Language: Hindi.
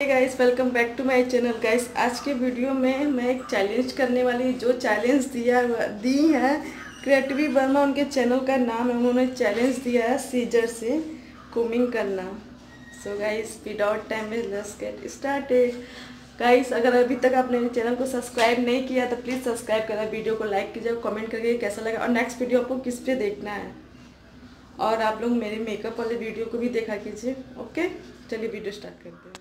Guys, welcome back to my channel. Guys, आज के वीडियो में मैं एक चैलेंज करने वाली, जो चैलेंज दी है क्रिएटिव वर्मा, उनके चैनल का नाम है। उन्होंने चैलेंज दिया है सीजर से कोमिंग करना। So guys, without time let's get started. Guys, अगर अभी तक आपने मेरे चैनल को सब्सक्राइब नहीं किया तो प्लीज़ सब्सक्राइब करें, वीडियो को लाइक कीजिए, कमेंट करके कैसा लगा और नेक्स्ट वीडियो आपको किस पे देखना है। और आप लोग मेरे मेकअप वाले वीडियो को भी देखा कीजिए। ओके, चलिए वीडियो स्टार्ट करते हैं।